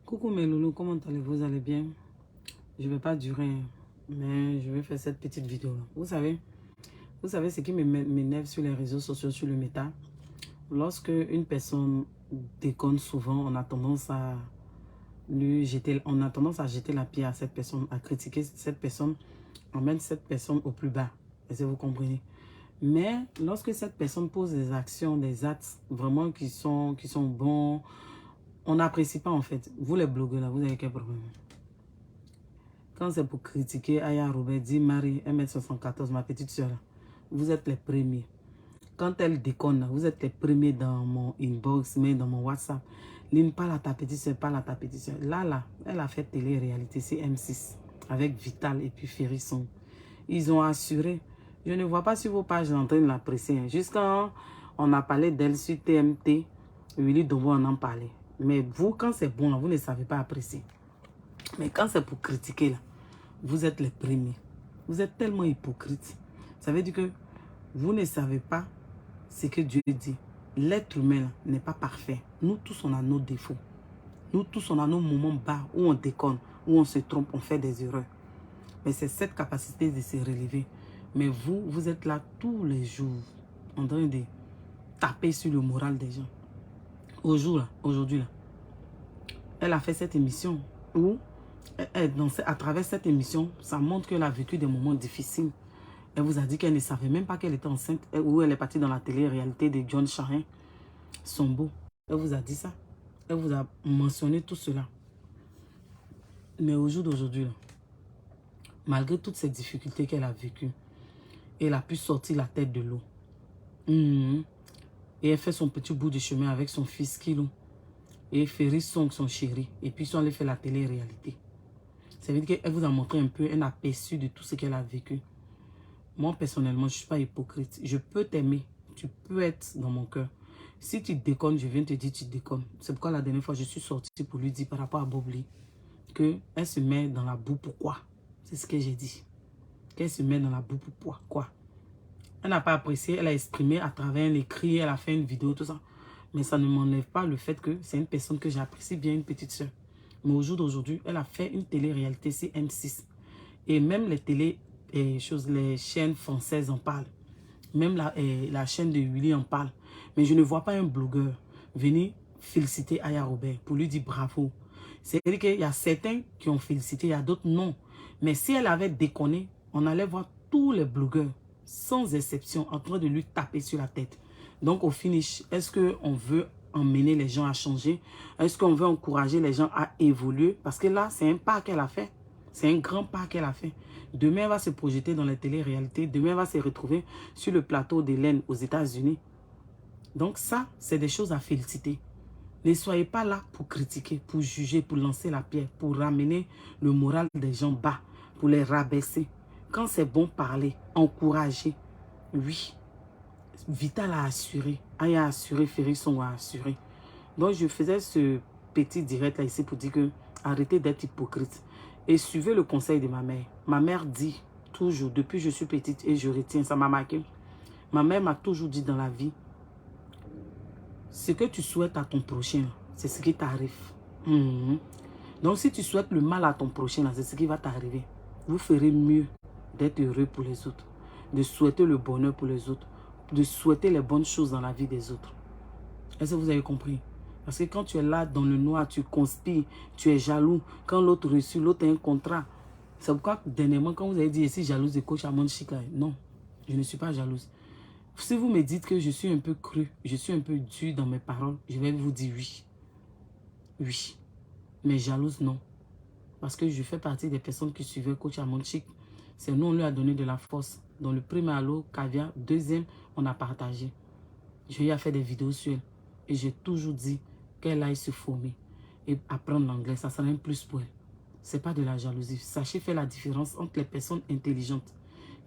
Coucou mes loulous, comment allez-vous? Vous allez bien? Je ne vais pas durer, mais je vais faire cette petite vidéo là. Vous savez ce qui m'énerve sur les réseaux sociaux, sur le méta. Lorsque une personne déconne souvent, on a tendance à jeter la pierre à cette personne, à critiquer cette personne, à mettre cette personne au plus bas. Est-ce que vous comprenez? Mais lorsque cette personne pose des actions, des actes vraiment qui sont bons, on n'apprécie pas en fait. Vous les blogueurs là, vous avez quel problème? Quand c'est pour critiquer Aya Robert, dit Marie, 1m74, ma petite soeur, vous êtes les premiers. Quand elle déconne, vous êtes les premiers dans mon inbox, mais dans mon WhatsApp. Line, parle à ta petite soeur, parle à ta petite soeur. Là, elle a fait télé-réalité, c'est M6, avec Vital et puis Ferrisson. Ils ont assuré. Je ne vois pas sur vos pages en train de la presser. Jusqu'à on a parlé d'elle sur TMT, Willy Dobo en parlait. Mais vous, quand c'est bon, là, vous ne savez pas apprécier. Mais quand c'est pour critiquer, là, vous êtes les premiers. Vous êtes tellement hypocrite. Ça veut dire que vous ne savez pas ce que Dieu dit. L'être humain n'est pas parfait. Nous tous, on a nos défauts. Nous tous, on a nos moments bas où on déconne, où on se trompe, on fait des erreurs. Mais c'est cette capacité de se relever. Mais vous, vous êtes là tous les jours en train de taper sur le moral des gens. Aujourd'hui, elle a fait cette émission où, à travers cette émission, ça montre qu'elle a vécu des moments difficiles. Elle vous a dit qu'elle ne savait même pas qu'elle était enceinte, où elle est partie dans la télé-réalité de John Charin, Sombo. Elle vous a dit ça. Elle vous a mentionné tout cela. Mais au jour d'aujourd'hui, malgré toutes ces difficultés qu'elle a vécues, elle a pu sortir la tête de l'eau. Et elle fait son petit bout de chemin avec son fils Kilo. Et Ferrisson, son chéri. Et puis ils sont allés faire la télé-réalité. Ça veut dire qu'elle vous a montré un peu un aperçu de tout ce qu'elle a vécu. Moi, personnellement, je ne suis pas hypocrite. Je peux t'aimer. Tu peux être dans mon cœur. Si tu déconnes, je viens te dire tu déconnes. C'est pourquoi la dernière fois, je suis sortie pour lui dire par rapport à Bobli qu'elle se met dans la boue. Pourquoi? C'est ce que j'ai dit. Qu'elle se met dans la boue. Pourquoi? Quoi? Elle n'a pas apprécié. Elle a exprimé à travers un écrit. Elle a fait une vidéo, tout ça. Mais ça ne m'enlève pas le fait que c'est une personne que j'apprécie bien, une petite soeur. Mais au jour d'aujourd'hui, elle a fait une télé-réalité, c'est M6. Et même les chaînes françaises en parlent. Même la chaîne de Willy en parle. Mais je ne vois pas un blogueur venir féliciter Aya Robert pour lui dire bravo. C'est-à-dire qu'il y a certains qui ont félicité, il y a d'autres non. Mais si elle avait déconné, on allait voir tous les blogueurs, sans exception, en train de lui taper sur la tête. Donc au finish, est-ce qu'on veut emmener les gens à changer? Est-ce qu'on veut encourager les gens à évoluer? Parce que là, c'est un pas qu'elle a fait. C'est un grand pas qu'elle a fait. Demain, elle va se projeter dans la télé-réalité. Demain, elle va se retrouver sur le plateau d'Hélène aux États-Unis. Donc ça, c'est des choses à féliciter. Ne soyez pas là pour critiquer, pour juger, pour lancer la pierre, pour ramener le moral des gens bas, pour les rabaisser. Quand c'est bon parler, encourager, oui. Vital a assuré, Aya a assuré, Ferrisson a assuré. Donc je faisais ce petit direct là ici pour dire que arrêtez d'être hypocrite. Et suivez le conseil de ma mère. Ma mère dit toujours, depuis que je suis petite et je retiens, ça m'a marqué. Ma mère m'a toujours dit dans la vie, ce que tu souhaites à ton prochain, c'est ce qui t'arrive. Donc si tu souhaites le mal à ton prochain, c'est ce qui va t'arriver. Vous ferez mieux d'être heureux pour les autres, de souhaiter le bonheur pour les autres, de souhaiter les bonnes choses dans la vie des autres. Est-ce que vous avez compris? Parce que quand tu es là dans le noir, tu conspires, tu es jaloux. Quand l'autre reçut, l'autre a un contrat. C'est pourquoi, dernièrement, quand vous avez dit, je suis jalouse de coach Amon Chika, non, je ne suis pas jalouse. Si vous me dites que je suis un peu cru, je suis un peu dur dans mes paroles, je vais vous dire oui. Oui. Mais jalouse, non. Parce que je fais partie des personnes qui suivaient coach Amon Chik. C'est nous, on lui a donné de la force. Dans le premier allo, caviar, deuxième, on a partagé. Je lui ai fait des vidéos sur elle. Et j'ai toujours dit qu'elle aille se former et apprendre l'anglais. Ça sera un plus pour elle. Ce n'est pas de la jalousie. Sachez faire la différence entre les personnes intelligentes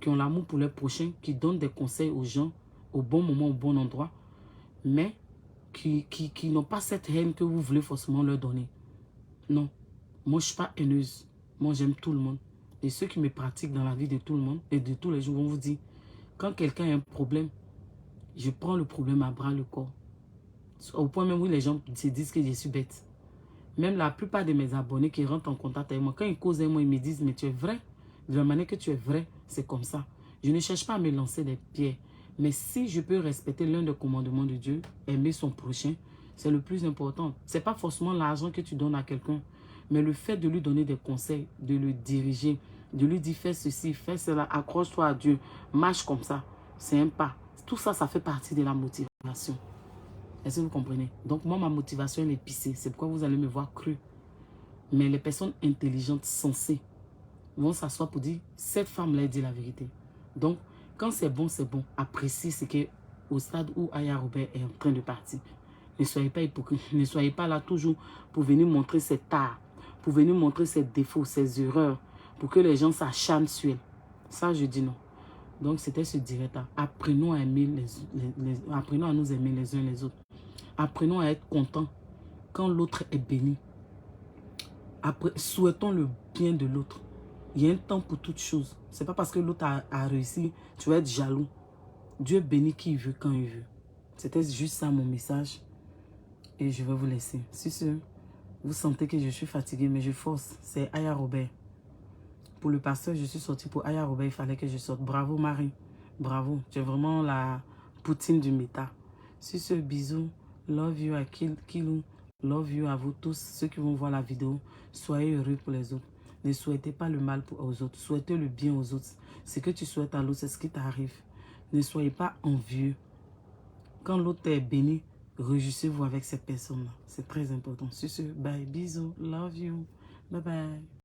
qui ont l'amour pour les prochains, qui donnent des conseils aux gens au bon moment, au bon endroit, mais qui n'ont pas cette haine que vous voulez forcément leur donner. Non. Moi, je ne suis pas haineuse. Moi, j'aime tout le monde. Et ceux qui me pratiquent dans la vie de tout le monde et de tous les jours vont vous dire, quand quelqu'un a un problème, je prends le problème à bras le corps. Au point même où les gens se disent que je suis bête. Même la plupart de mes abonnés qui rentrent en contact avec moi, quand ils causent avec moi, ils me disent, mais tu es vrai. De la manière que tu es vrai, c'est comme ça. Je ne cherche pas à me lancer des pierres. Mais si je peux respecter l'un des commandements de Dieu, aimer son prochain, c'est le plus important. Ce n'est pas forcément l'argent que tu donnes à quelqu'un, mais le fait de lui donner des conseils, de le diriger, de lui dire fais ceci, fais cela, accroche-toi à Dieu, marche comme ça, c'est un pas. Tout ça, ça fait partie de la motivation. Est-ce que vous comprenez? Donc moi, ma motivation, elle est pissée. C'est pourquoi vous allez me voir cru. Mais les personnes intelligentes, sensées, vont s'asseoir pour dire, cette femme-là dit la vérité. Donc, quand c'est bon, appréciez ce qui est au stade où Aya Robert est en train de partir. Ne soyez pas hypocrite. Ne soyez pas là toujours pour venir montrer ses tares, pour venir montrer ses défauts, ses erreurs, pour que les gens s'acharnent sur elle. Ça, je dis non. Donc, c'était ce direct-là. Apprenons à aimer apprenons à nous aimer les uns les autres. Apprenons à être contents quand l'autre est béni. Souhaitons le bien de l'autre. Il y a un temps pour toutes choses. Ce n'est pas parce que l'autre a réussi, tu vas être jaloux. Dieu bénit qui il veut quand il veut. C'était juste ça mon message. Et je vais vous laisser. Si vous sentez que je suis fatigué, mais je force. C'est Aya Robert. Pour le pasteur, je suis sortie pour Aya Robert. Il fallait que je sorte. Bravo Marie. Bravo. Tu es vraiment la poutine du méta. Si ce bisous. Love you à Kilou. Love you à vous tous. Ceux qui vont voir la vidéo. Soyez heureux pour les autres. Ne souhaitez pas le mal aux autres. Souhaitez le bien aux autres. Ce que tu souhaites à l'autre, c'est ce qui t'arrive. Ne soyez pas envieux. Quand l'autre est béni, réjouissez-vous avec cette personne-là. C'est très important. Sur ce, bye, bisous, love you, bye bye.